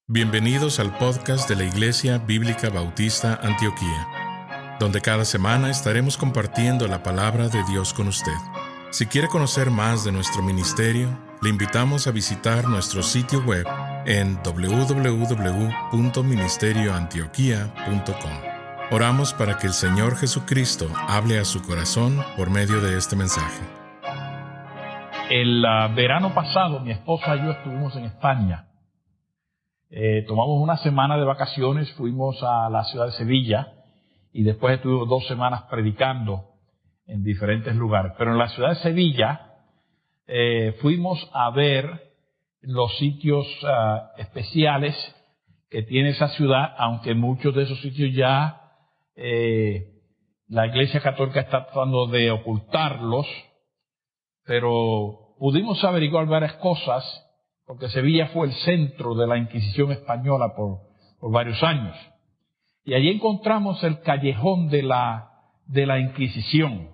Bienvenidos al podcast de la Iglesia Bíblica Bautista Antioquía, donde cada semana estaremos compartiendo la palabra de Dios con usted. Si quiere conocer más de nuestro ministerio, le invitamos a visitar nuestro sitio web en www.ministerioantioquia.com. Oramos para que el Señor Jesucristo hable a su corazón por medio de este mensaje. El verano pasado, mi esposa y yo estuvimos en España. Tomamos una semana de vacaciones, fuimos a la ciudad de Sevilla y después estuvimos 2 semanas predicando en diferentes lugares. Pero en la ciudad de Sevilla fuimos a ver los sitios especiales que tiene esa ciudad, aunque muchos de esos sitios ya la Iglesia Católica está tratando de ocultarlos, pero pudimos averiguar varias cosas, porque Sevilla fue el centro de la Inquisición española por varios años. Y allí encontramos el callejón de la Inquisición.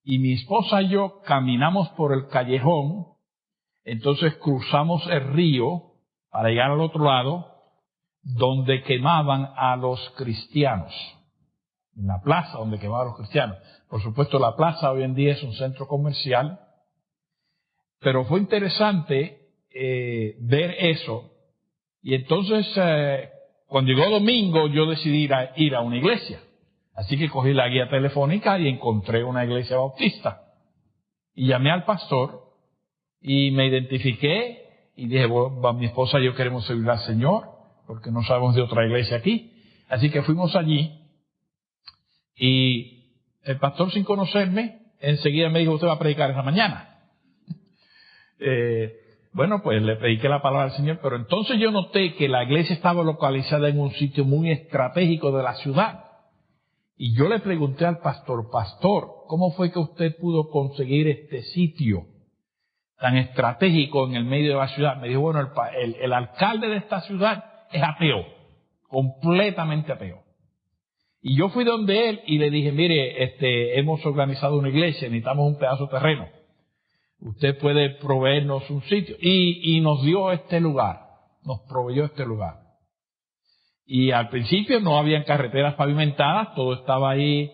Y mi esposa y yo caminamos por el callejón, entonces cruzamos el río para llegar al otro lado, donde quemaban a los cristianos. En la plaza donde quemaban a los cristianos. Por supuesto, la plaza hoy en día es un centro comercial, pero fue interesante ver eso. Y entonces, cuando llegó domingo, yo decidí ir a una iglesia. Así que cogí la guía telefónica y encontré una iglesia bautista. Y llamé al pastor y me identifiqué y dije, bueno, mi esposa y yo queremos servir al Señor porque no sabemos de otra iglesia aquí. Así que fuimos allí y el pastor, sin conocerme, enseguida me dijo, usted va a predicar esa mañana. Bueno, pues le prediqué la palabra al Señor, pero entonces yo noté que la iglesia estaba localizada en un sitio muy estratégico de la ciudad. Y yo le pregunté al pastor, ¿cómo fue que usted pudo conseguir este sitio tan estratégico en el medio de la ciudad? Me dijo, bueno, el alcalde de esta ciudad es ateo, completamente ateo. Y yo fui donde él y le dije, mire, hemos organizado una iglesia, necesitamos un pedazo de terreno. Usted puede proveernos un sitio. Y nos dio este lugar, nos proveyó este lugar. Y al principio no habían carreteras pavimentadas, todo estaba ahí,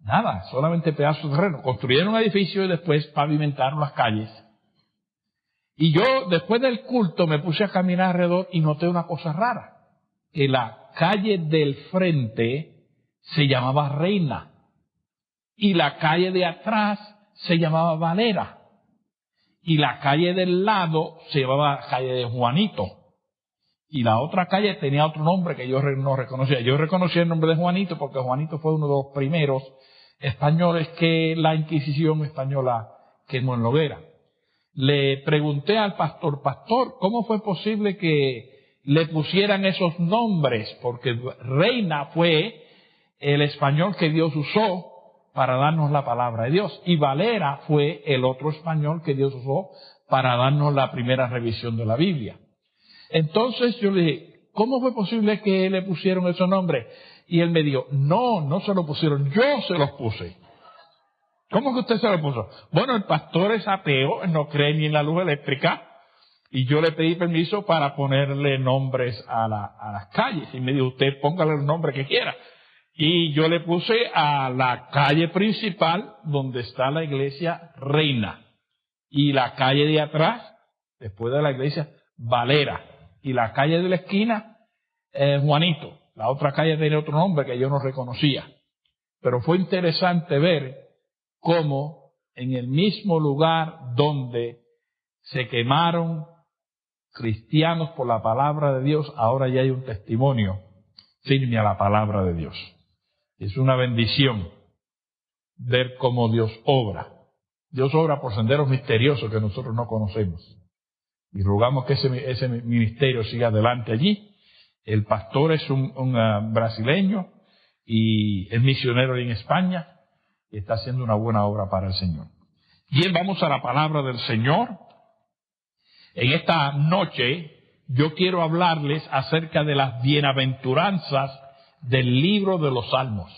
nada, solamente pedazos de terreno. Construyeron un edificio y después pavimentaron las calles. Y yo, después del culto, me puse a caminar alrededor y noté una cosa rara. Que la calle del frente se llamaba Reina. Y la calle de atrás se llamaba Valera. Y la calle del lado se llamaba calle de Juanito. Y la otra calle tenía otro nombre que yo no reconocía. Yo reconocí el nombre de Juanito porque Juanito fue uno de los primeros españoles que la Inquisición española quemó en la hoguera. Le pregunté al pastor, ¿cómo fue posible que le pusieran esos nombres? Porque Reina fue el español que Dios usó para darnos la palabra de Dios. Y Valera fue el otro español que Dios usó para darnos la primera revisión de la Biblia. Entonces yo le dije, ¿cómo fue posible que le pusieron esos nombres? Y él me dijo, no se lo pusieron, yo se los puse. ¿Cómo que usted se lo puso? Bueno, el pastor es ateo, no cree ni en la luz eléctrica, y yo le pedí permiso para ponerle nombres a las calles. Y me dijo, usted póngale el nombre que quiera. Y yo le puse a la calle principal, donde está la iglesia, Reina. Y la calle de atrás, después de la iglesia, Valera. Y la calle de la esquina, Juanito. La otra calle tenía otro nombre que yo no reconocía. Pero fue interesante ver cómo en el mismo lugar donde se quemaron cristianos por la palabra de Dios, ahora ya hay un testimonio firme a la palabra de Dios. Es una bendición ver cómo Dios obra. Dios obra por senderos misteriosos que nosotros no conocemos. Y rogamos que ese ministerio siga adelante allí. El pastor es un brasileño y es misionero en España y está haciendo una buena obra para el Señor. Bien, vamos a la palabra del Señor. En esta noche yo quiero hablarles acerca de las bienaventuranzas del libro de los Salmos.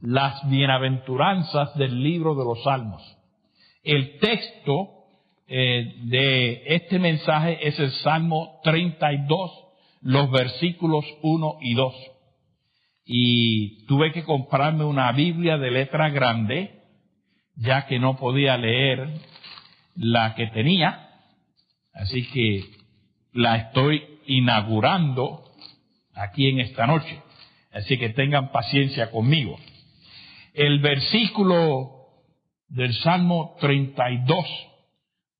Las bienaventuranzas del libro de los Salmos. El texto de este mensaje es el Salmo 32, los versículos 1 y 2. Y tuve que comprarme una Biblia de letra grande, ya que no podía leer la que tenía. Así que la estoy inaugurando aquí en esta noche. Así que tengan paciencia conmigo. El versículo del Salmo 32,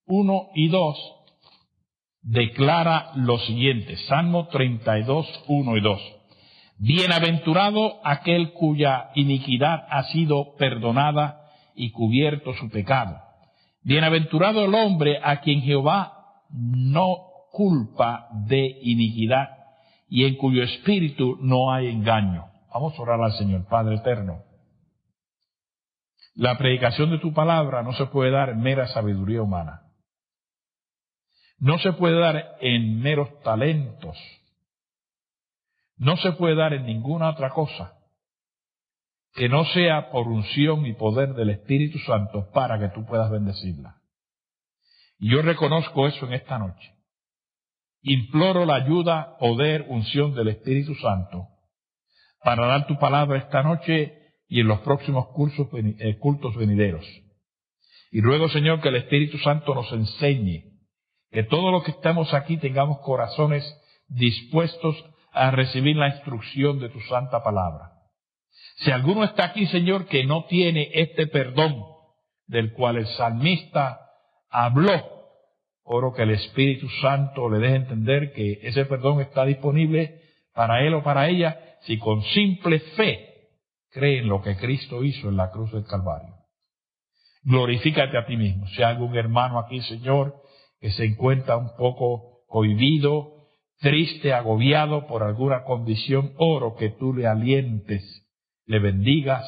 1 y 2, declara lo siguiente. Salmo 32, 1 y 2. Bienaventurado aquel cuya iniquidad ha sido perdonada y cubierto su pecado. Bienaventurado el hombre a quien Jehová no culpa de iniquidad y en cuyo espíritu no hay engaño. Vamos a orar al Señor. Padre eterno, la predicación de tu palabra no se puede dar en mera sabiduría humana. No se puede dar en meros talentos. No se puede dar en ninguna otra cosa que no sea por unción y poder del Espíritu Santo para que tú puedas bendecirla. Y yo reconozco eso en esta noche. Imploro la ayuda, poder, unción del Espíritu Santo para dar tu palabra esta noche y en los próximos cultos venideros. Y ruego, Señor, que el Espíritu Santo nos enseñe, que todos los que estamos aquí tengamos corazones dispuestos a recibir la instrucción de tu santa palabra. Si alguno está aquí, Señor, que no tiene este perdón del cual el salmista habló, oro que el Espíritu Santo le deje entender que ese perdón está disponible para él o para ella si con simple fe cree en lo que Cristo hizo en la cruz del Calvario. Glorifícate a ti mismo. Si hay algún hermano aquí, Señor, que se encuentra un poco cohibido, triste, agobiado por alguna condición, oro que tú le alientes, le bendigas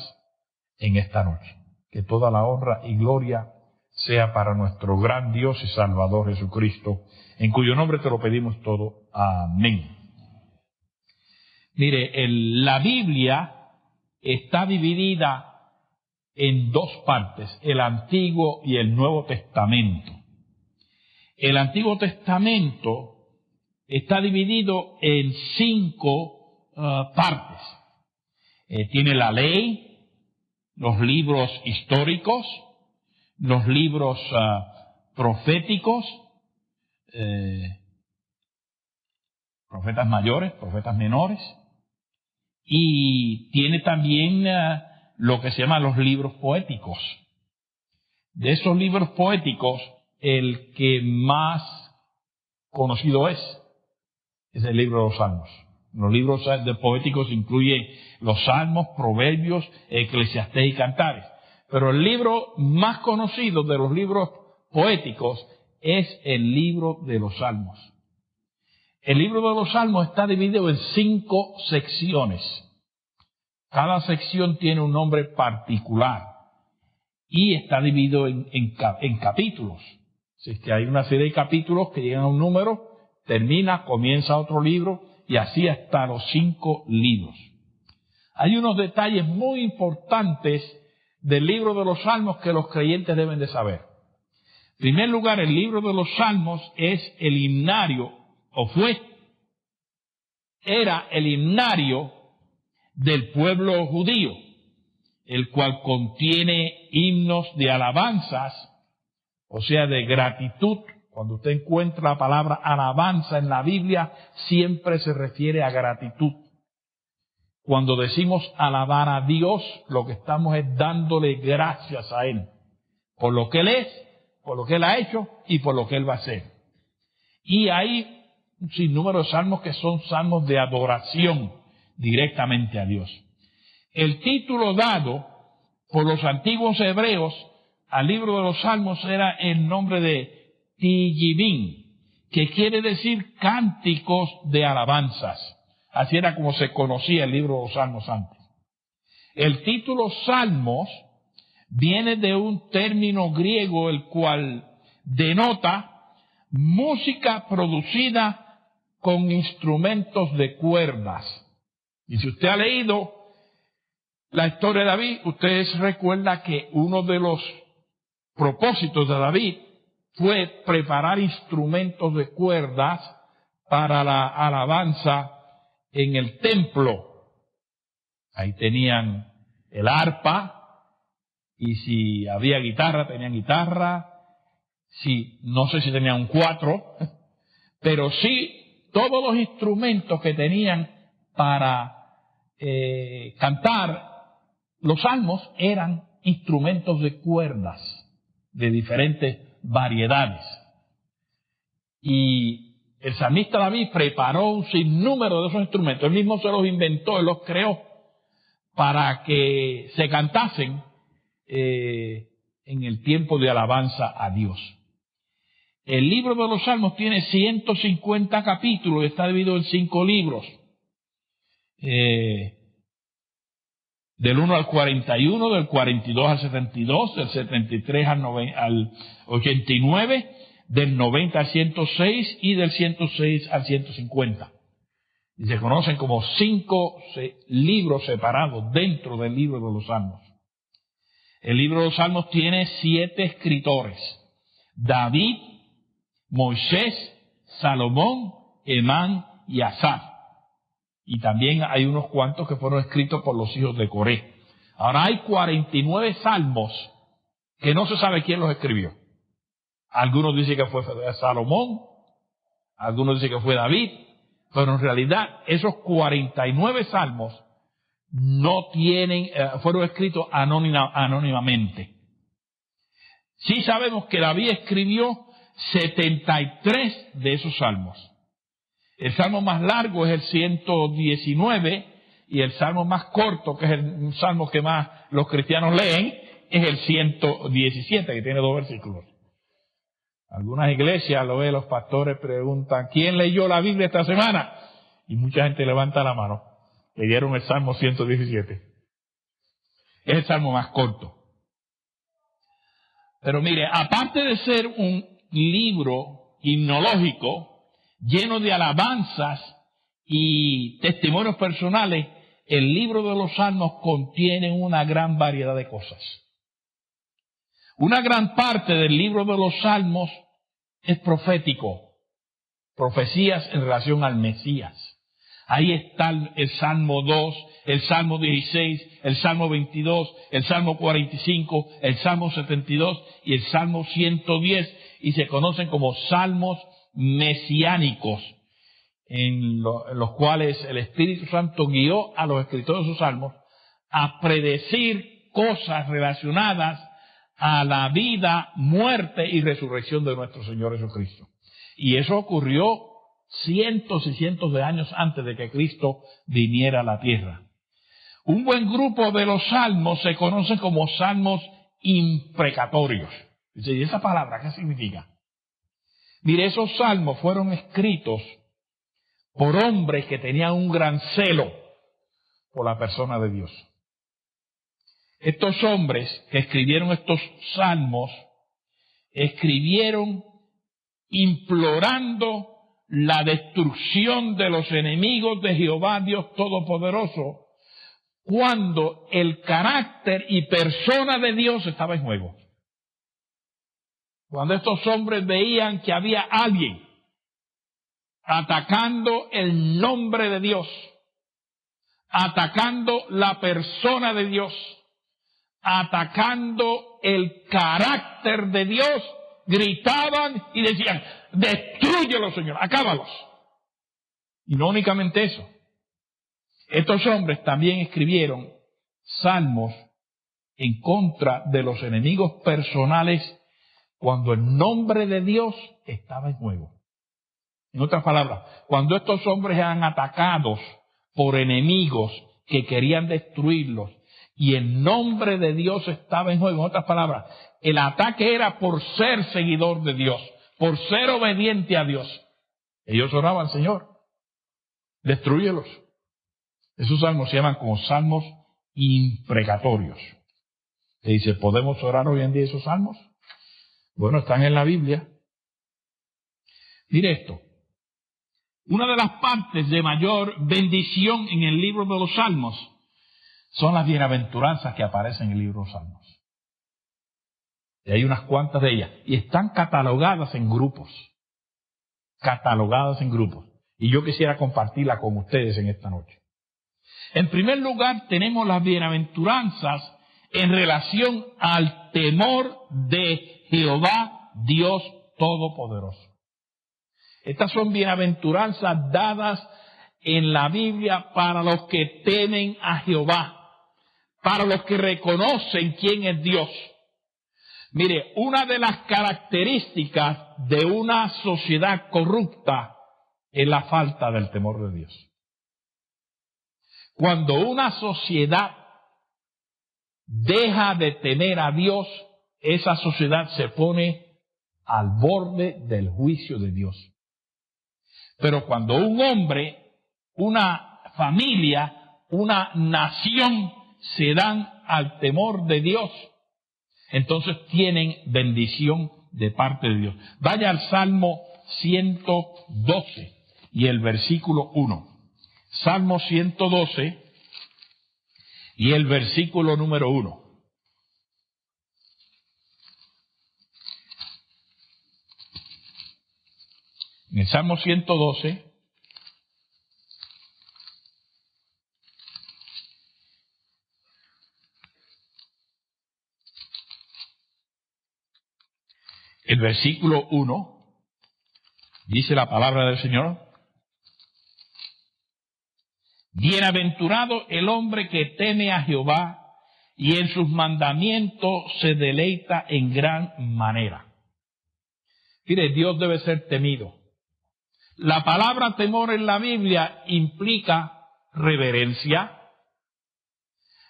en esta noche. Que toda la honra y gloria sea para nuestro gran Dios y Salvador Jesucristo, en cuyo nombre te lo pedimos todo. Amén. Mire, la Biblia está dividida en dos partes, el Antiguo y el Nuevo Testamento. El Antiguo Testamento está dividido en 5 partes. Tiene la ley, los libros históricos, los libros proféticos, profetas mayores, profetas menores, y tiene también lo que se llama los libros poéticos. De esos libros poéticos, el que más conocido es el libro de los Salmos. Los libros poéticos incluyen los Salmos, Proverbios, Eclesiastés y Cantares. Pero el libro más conocido de los libros poéticos es el libro de los Salmos. El libro de los Salmos está dividido en 5 secciones. Cada sección tiene un nombre particular y está dividido en capítulos. Si es que hay una serie de capítulos que llegan a un número, termina, comienza otro libro y así hasta los 5 libros. Hay unos detalles muy importantes del libro de los Salmos que los creyentes deben de saber. En primer lugar, el libro de los Salmos es el himnario, era el himnario del pueblo judío, el cual contiene himnos de alabanzas, o sea, de gratitud. Cuando usted encuentra la palabra alabanza en la Biblia, siempre se refiere a gratitud. Cuando decimos alabar a Dios, lo que estamos es dándole gracias a Él por lo que Él es, por lo que Él ha hecho y por lo que Él va a hacer. Y hay un sinnúmero de salmos que son salmos de adoración directamente a Dios. El título dado por los antiguos hebreos al libro de los Salmos era el nombre de Tejillim, que quiere decir cánticos de alabanzas. Así era como se conocía el libro de los Salmos antes. El título Salmos viene de un término griego el cual denota música producida con instrumentos de cuerdas. Y si usted ha leído la historia de David, usted recuerda que uno de los propósitos de David fue preparar instrumentos de cuerdas para la alabanza en el templo. Ahí tenían el arpa, y si había guitarra, tenían guitarra. Sí, no sé si tenían 4, pero sí todos los instrumentos que tenían para cantar los salmos eran instrumentos de cuerdas de diferentes variedades. Y el salmista David preparó un sinnúmero de esos instrumentos. Él mismo se los inventó, él los creó para que se cantasen en el tiempo de alabanza a Dios. El libro de los Salmos tiene 150 capítulos y está dividido en 5 libros. Del 1 al 41, del 42 al 72, del 73 al 89, del 90 al 106 y del 106 al 150. Y se conocen como 5 libros separados dentro del libro de los Salmos. El libro de los Salmos tiene 7 escritores: David, Moisés, Salomón, Emán y Asaf. Y también hay unos cuantos que fueron escritos por los hijos de Coré. Ahora hay 49 salmos que no se sabe quién los escribió. Algunos dicen que fue Salomón, algunos dicen que fue David, pero en realidad esos 49 salmos no tienen, fueron escritos anónimamente. Sí sabemos que David escribió 73 de esos salmos. El salmo más largo es el 119 y el salmo más corto, que es el salmo que más los cristianos leen, es el 117, que tiene 2 versículos. Algunas iglesias, los pastores preguntan: ¿quién leyó la Biblia esta semana? Y mucha gente levanta la mano. Leyeron el salmo 117. Es el salmo más corto. Pero mire, aparte de ser un libro himnológico lleno de alabanzas y testimonios personales, el libro de los Salmos contiene una gran variedad de cosas. Una gran parte del libro de los Salmos es profético, profecías en relación al Mesías. Ahí está el Salmo 2, el Salmo 16, el Salmo 22, el Salmo 45, el Salmo 72 y el Salmo 110, y se conocen como salmos mesiánicos, en los cuales el Espíritu Santo guió a los escritores de esos salmos a predecir cosas relacionadas a la vida, muerte y resurrección de nuestro Señor Jesucristo. Y eso ocurrió cientos y cientos de años antes de que Cristo viniera a la tierra. Un buen grupo de los salmos se conoce como salmos imprecatorios. Dice, ¿y esa palabra qué significa? Mire, esos salmos fueron escritos por hombres que tenían un gran celo por la persona de Dios. Estos hombres que escribieron estos salmos, escribieron implorando la destrucción de los enemigos de Jehová Dios Todopoderoso, cuando el carácter y persona de Dios estaba en juego. Cuando estos hombres veían que había alguien atacando el nombre de Dios, atacando la persona de Dios, atacando el carácter de Dios, gritaban y decían: destrúyelos, Señor, acábalos. Y no únicamente eso. Estos hombres también escribieron salmos en contra de los enemigos personales cuando el nombre de Dios estaba en juego. En otras palabras, cuando estos hombres eran atacados por enemigos que querían destruirlos y el nombre de Dios estaba en juego, en otras palabras, el ataque era por ser seguidor de Dios, por ser obediente a Dios. Ellos oraban: Señor, destrúyelos. Esos salmos se llaman como salmos imprecatorios. Se dice, ¿podemos orar hoy en día esos salmos? Bueno, están en la Biblia. Mire esto. Una de las partes de mayor bendición en el libro de los Salmos son las bienaventuranzas que aparecen en el libro de los Salmos. Y hay unas cuantas de ellas. Y están catalogadas en grupos. Catalogadas en grupos. Y yo quisiera compartirla con ustedes en esta noche. En primer lugar, tenemos las bienaventuranzas en relación al temor de Jehová, Dios Todopoderoso. Estas son bienaventuranzas dadas en la Biblia para los que temen a Jehová, para los que reconocen quién es Dios. Mire, una de las características de una sociedad corrupta es la falta del temor de Dios. Cuando una sociedad deja de temer a Dios, esa sociedad se pone al borde del juicio de Dios. Pero cuando un hombre, una familia, una nación se dan al temor de Dios, entonces tienen bendición de parte de Dios. Vaya al Salmo 112 y el versículo 1. Salmo 112 y el versículo número 1. En el Salmo 112, el versículo 1, dice la palabra del Señor: bienaventurado el hombre que teme a Jehová y en sus mandamientos se deleita en gran manera. Mire, Dios debe ser temido. La palabra temor en la Biblia implica reverencia.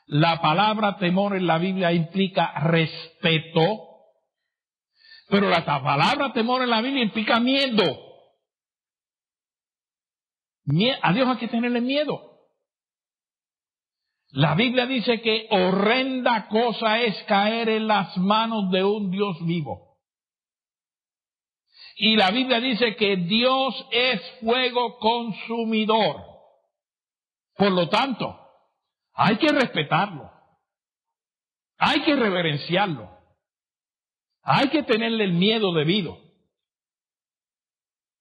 La palabra temor en la Biblia implica respeto. Pero la palabra temor en la Biblia implica miedo. A Dios hay que tenerle miedo. La Biblia dice que horrenda cosa es caer en las manos de un Dios vivo. Y la Biblia dice que Dios es fuego consumidor. Por lo tanto, hay que respetarlo. Hay que reverenciarlo. Hay que tenerle el miedo debido.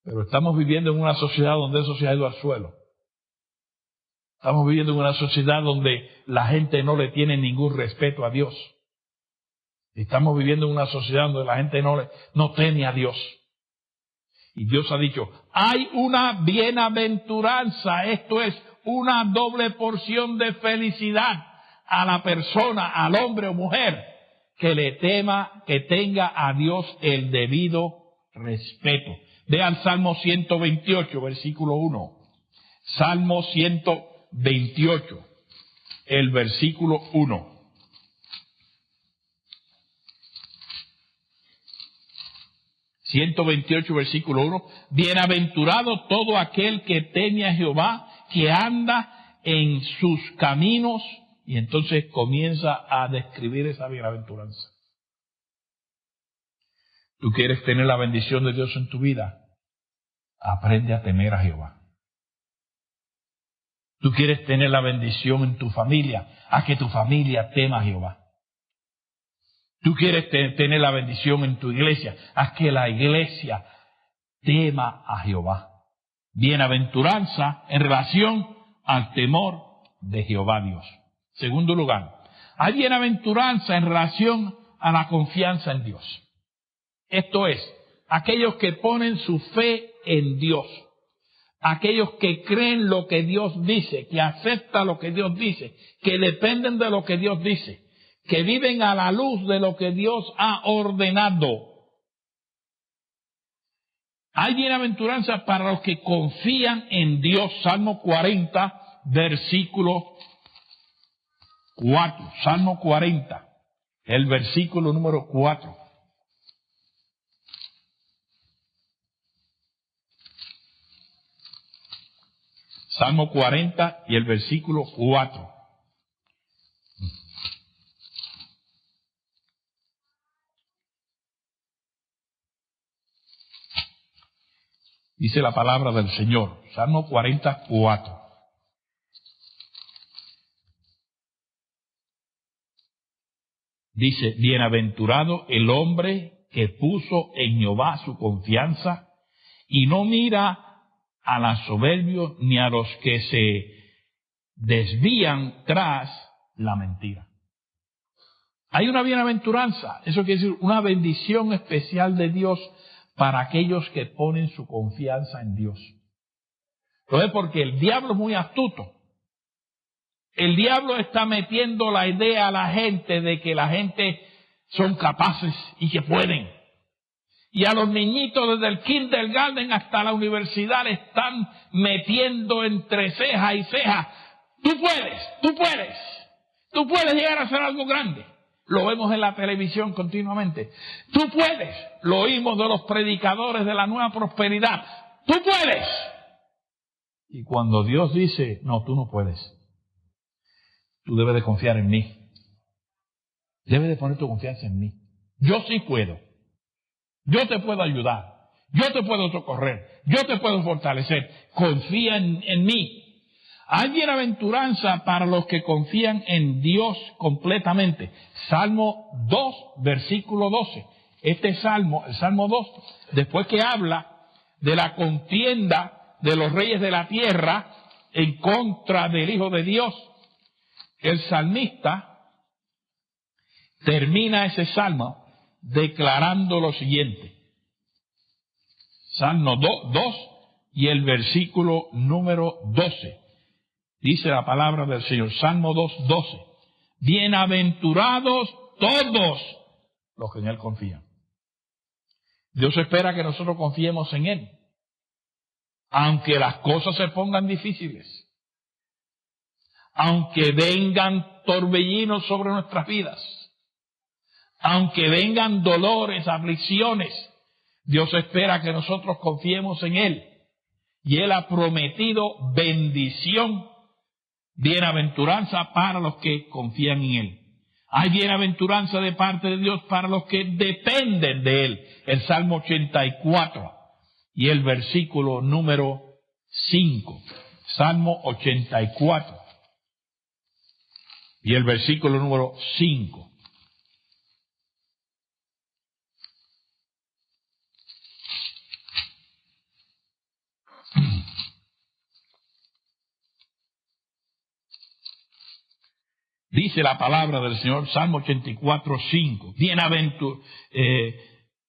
Pero estamos viviendo en una sociedad donde eso se ha ido al suelo. Estamos viviendo en una sociedad donde la gente no le tiene ningún respeto a Dios. Estamos viviendo en una sociedad donde la gente no teme a Dios. Y Dios ha dicho, hay una bienaventuranza, esto es una doble porción de felicidad a la persona, al hombre o mujer, que le tema, que tenga a Dios el debido respeto. Ve al Salmo 128, versículo 1. Salmo 128, el versículo 1. Versículo 1. Bienaventurado todo aquel que teme a Jehová, que anda en sus caminos. Y entonces comienza a describir esa bienaventuranza. ¿Tú quieres tener la bendición de Dios en tu vida? Aprende a temer a Jehová. ¿Tú quieres tener la bendición en tu familia? A que tu familia tema a Jehová. ¿Tú quieres tener la bendición en tu iglesia? Haz que la iglesia tema a Jehová. Bienaventuranza en relación al temor de Jehová Dios. Segundo lugar, hay bienaventuranza en relación a la confianza en Dios. Esto es, aquellos que ponen su fe en Dios. Aquellos que creen lo que Dios dice, que aceptan lo que Dios dice, que dependen de lo que Dios dice, que viven a la luz de lo que Dios ha ordenado. Hay bienaventuranza para los que confían en Dios. Salmo 40, versículo 4. Salmo 40, el versículo número 4. Salmo 40 y el versículo 4. Dice la palabra del Señor, Salmo 44. Dice, bienaventurado el hombre que puso en Jehová su confianza y no mira a los soberbios ni a los que se desvían tras la mentira. Hay una bienaventuranza, eso quiere decir una bendición especial de Dios para aquellos que ponen su confianza en Dios. Entonces, porque el diablo es muy astuto. El diablo está metiendo la idea a la gente de que la gente son capaces y que pueden. Y a los niñitos desde el kindergarten hasta la universidad le están metiendo entre ceja y ceja. Tú puedes llegar a hacer algo grande. Lo vemos en la televisión continuamente. Tú puedes. Lo oímos de los predicadores de la nueva prosperidad. Tú puedes. Y cuando Dios dice, no, tú no puedes. Tú debes de confiar en mí. Debes de poner tu confianza en mí. Yo sí puedo. Yo te puedo ayudar. Yo te puedo socorrer. Yo te puedo fortalecer. Confía en mí. Hay bienaventuranza para los que confían en Dios completamente. Salmo 2, versículo 12. Este salmo, el Salmo 2, después que habla de la contienda de los reyes de la tierra en contra del Hijo de Dios, el salmista termina ese salmo declarando lo siguiente. Salmo 2 y el versículo número 12. Dice la palabra del Señor, Salmo 2, 12. Bienaventurados todos los que en Él confían. Dios espera que nosotros confiemos en Él. Aunque las cosas se pongan difíciles. Aunque vengan torbellinos sobre nuestras vidas. Aunque vengan dolores, aflicciones. Dios espera que nosotros confiemos en Él. Y Él ha prometido bendición, bienaventuranza para los que confían en Él. Hay bienaventuranza de parte de Dios para los que dependen de Él. El Salmo 84 y el versículo número 5. Salmo 84 y el versículo número 5. Dice la palabra del Señor, Salmo 84, 5.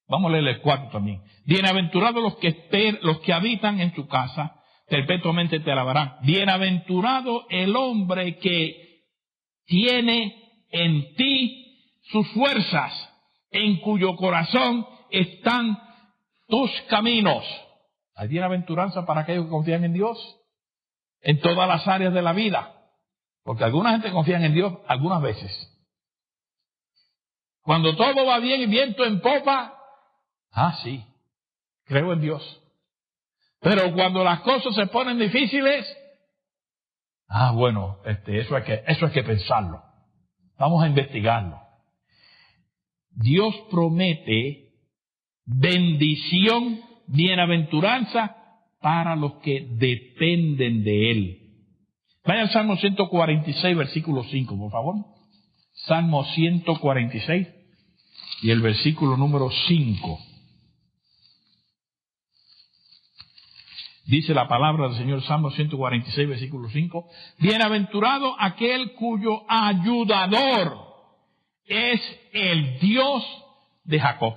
Vamos a leer el 4 también. Bienaventurados los que habitan en tu casa, perpetuamente te alabarán. Bienaventurado el hombre que tiene en ti sus fuerzas, en cuyo corazón están tus caminos. Hay bienaventuranza para aquellos que confían en Dios en todas las áreas de la vida. Porque alguna gente confía en Dios algunas veces. Cuando todo va bien y viento en popa, sí, creo en Dios. Pero cuando las cosas se ponen difíciles, bueno, eso hay que pensarlo. Vamos a investigarlo. Dios promete bendición, bienaventuranza para los que dependen de Él. Vaya al Salmo 146, versículo 5, por favor. Salmo 146 y el versículo número 5. Dice la palabra del Señor, Salmo 146, versículo 5. Bienaventurado aquel cuyo ayudador es el Dios de Jacob.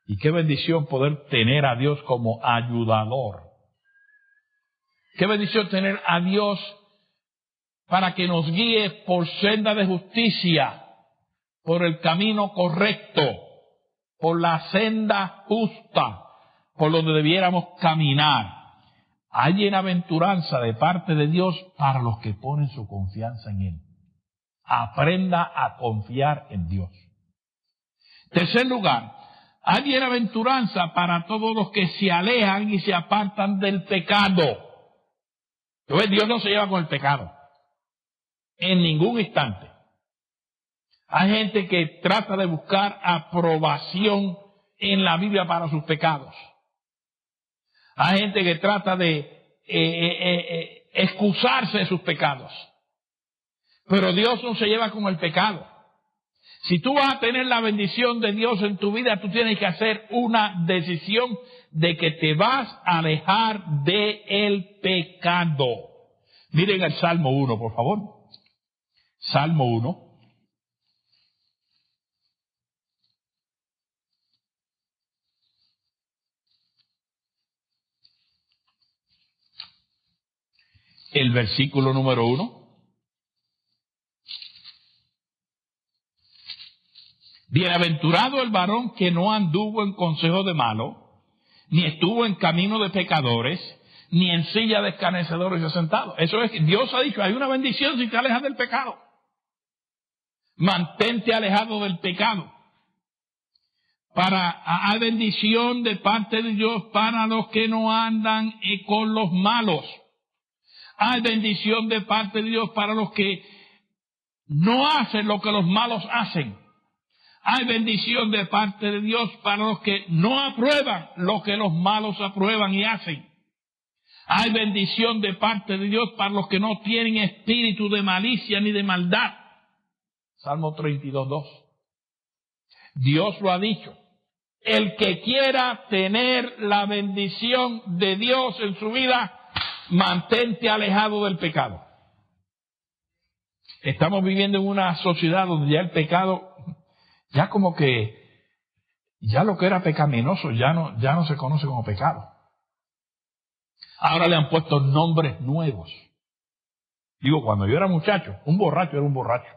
Y qué bendición poder tener a Dios como ayudador. Qué bendición tener a Dios para que nos guíe por senda de justicia, por el camino correcto, por la senda justa, por donde debiéramos caminar. Hay bienaventuranza de parte de Dios para los que ponen su confianza en Él. Aprenda a confiar en Dios. Tercer lugar, hay bienaventuranza para todos los que se alejan y se apartan del pecado. Entonces, Dios no se lleva con el pecado. En ningún instante. Hay gente que trata de buscar aprobación en la Biblia para sus pecados. Hay gente que trata de excusarse de sus pecados. Pero Dios no se lleva con el pecado. Si tú vas a tener la bendición de Dios en tu vida, tú tienes que hacer una decisión de que te vas a alejar del pecado. Miren el Salmo 1, por favor. Salmo 1. El versículo número 1. Bienaventurado el varón que no anduvo en consejo de malo, ni estuvo en camino de pecadores, ni en silla de escarnecedores se ha sentado. Eso es que Dios ha dicho, hay una bendición si te alejas del pecado. Mantente alejado del pecado. Hay bendición de parte de Dios para los que no andan con los malos. Hay bendición de parte de Dios para los que no hacen lo que los malos hacen. Hay bendición de parte de Dios para los que no aprueban lo que los malos aprueban y hacen. Hay bendición de parte de Dios para los que no tienen espíritu de malicia ni de maldad. Salmo 32:2. Dios lo ha dicho. El que quiera tener la bendición de Dios en su vida, mantente alejado del pecado. Estamos viviendo en una sociedad donde ya el pecado, ya como que, ya lo que era pecaminoso ya no se conoce como pecado. Ahora le han puesto nombres nuevos. Digo, cuando yo era muchacho, un borracho era un borracho.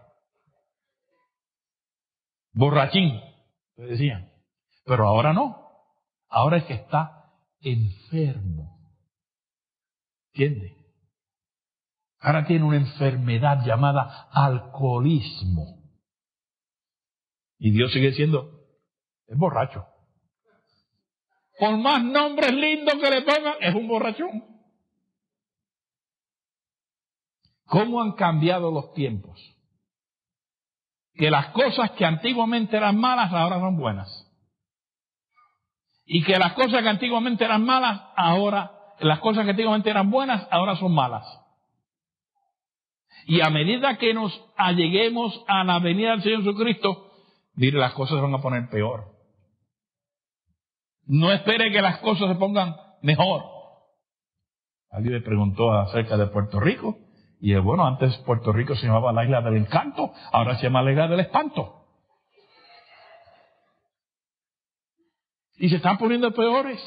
Borrachín, le decían. Pero ahora no. Ahora es que está enfermo. ¿Entiende? Ahora tiene una enfermedad llamada alcoholismo. Y Dios sigue siendo, es borracho. Por más nombres lindos que le pongan, es un borrachón. ¿Cómo han cambiado los tiempos? Que las cosas que antiguamente eran malas ahora son buenas. Y que las cosas que antiguamente eran malas las cosas que antiguamente eran buenas ahora son malas. Y a medida que nos alleguemos a la venida del Señor Jesucristo, mire, las cosas se van a poner peor. No espere que las cosas se pongan mejor. Alguien me preguntó acerca de Puerto Rico. Y bueno, antes Puerto Rico se llamaba la isla del encanto, ahora se llama la isla del espanto. Y se están poniendo peores.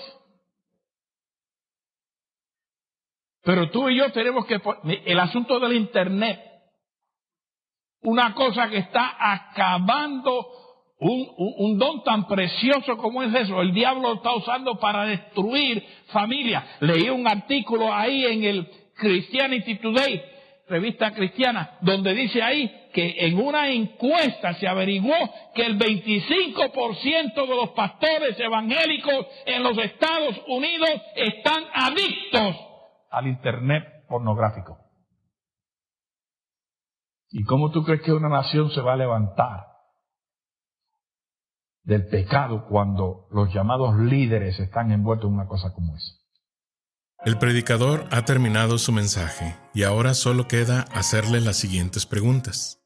Pero tú y yo tenemos que... El asunto del Internet, una cosa que está acabando un don tan precioso como es eso. El diablo lo está usando para destruir familias. Leí un artículo ahí en el Christianity Today, revista cristiana, donde dice ahí que en una encuesta se averiguó que el 25% de los pastores evangélicos en los Estados Unidos están adictos al Internet pornográfico. ¿Y cómo tú crees que una nación se va a levantar del pecado cuando los llamados líderes están envueltos en una cosa como esa? El predicador ha terminado su mensaje y ahora solo queda hacerle las siguientes preguntas.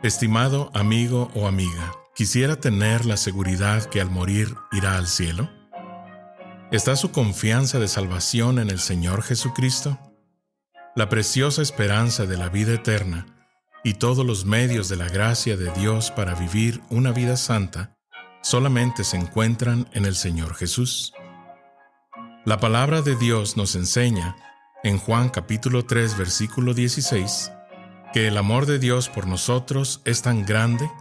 Estimado amigo o amiga, ¿quisiera tener la seguridad que al morir irá al cielo? ¿Está su confianza de salvación en el Señor Jesucristo? La preciosa esperanza de la vida eterna y todos los medios de la gracia de Dios para vivir una vida santa solamente se encuentran en el Señor Jesús. La palabra de Dios nos enseña, en Juan capítulo 3, versículo 16, que el amor de Dios por nosotros es tan grande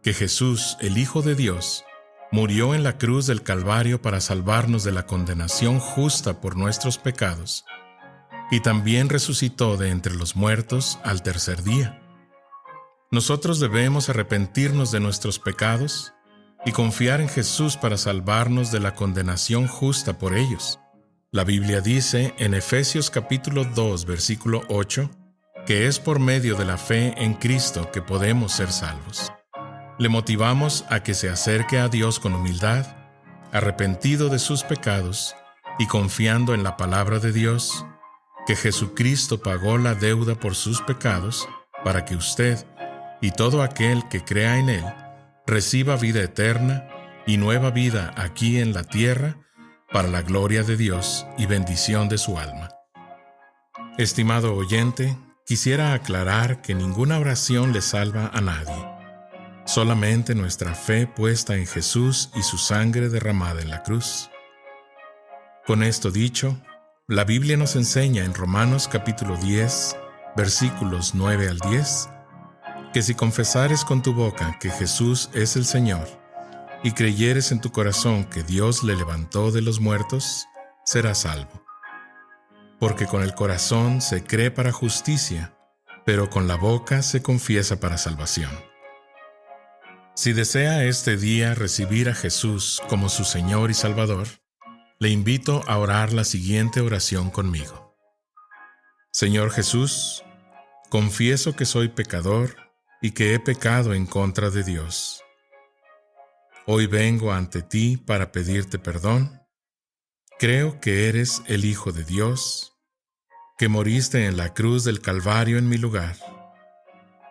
que Jesús, el Hijo de Dios, murió en la cruz del Calvario para salvarnos de la condenación justa por nuestros pecados, y también resucitó de entre los muertos al tercer día. Nosotros debemos arrepentirnos de nuestros pecados y confiar en Jesús para salvarnos de la condenación justa por ellos. La Biblia dice en Efesios capítulo 2, versículo 8, que es por medio de la fe en Cristo que podemos ser salvos. Le motivamos a que se acerque a Dios con humildad, arrepentido de sus pecados y confiando en la palabra de Dios, que Jesucristo pagó la deuda por sus pecados para que usted y todo aquel que crea en Él reciba vida eterna y nueva vida aquí en la tierra para la gloria de Dios y bendición de su alma. Estimado oyente, quisiera aclarar que ninguna oración le salva a nadie. Solamente nuestra fe puesta en Jesús y su sangre derramada en la cruz. Con esto dicho, la Biblia nos enseña en Romanos capítulo 10, versículos 9 al 10, que si confesares con tu boca que Jesús es el Señor y creyeres en tu corazón que Dios le levantó de los muertos, serás salvo. Porque con el corazón se cree para justicia, pero con la boca se confiesa para salvación. Si desea este día recibir a Jesús como su Señor y Salvador, le invito a orar la siguiente oración conmigo. Señor Jesús, confieso que soy pecador y que he pecado en contra de Dios. Hoy vengo ante ti para pedirte perdón. Creo que eres el Hijo de Dios, que moriste en la cruz del Calvario en mi lugar.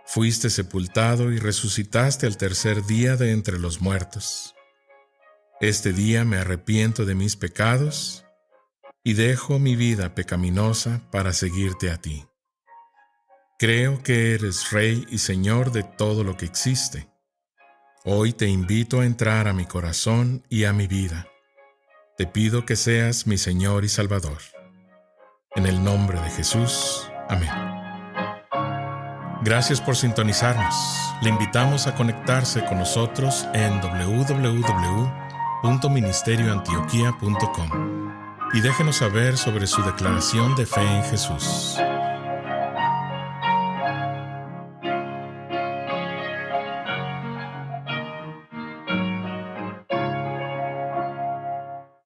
Fuiste sepultado y resucitaste al tercer día de entre los muertos. Este día me arrepiento de mis pecados y dejo mi vida pecaminosa para seguirte a ti. Creo que eres Rey y Señor de todo lo que existe. Hoy te invito a entrar a mi corazón y a mi vida. Te pido que seas mi Señor y Salvador. En el nombre de Jesús. Amén. Gracias por sintonizarnos. Le invitamos a conectarse con nosotros en www.ministerioantioquia.com y déjenos saber sobre su declaración de fe en Jesús.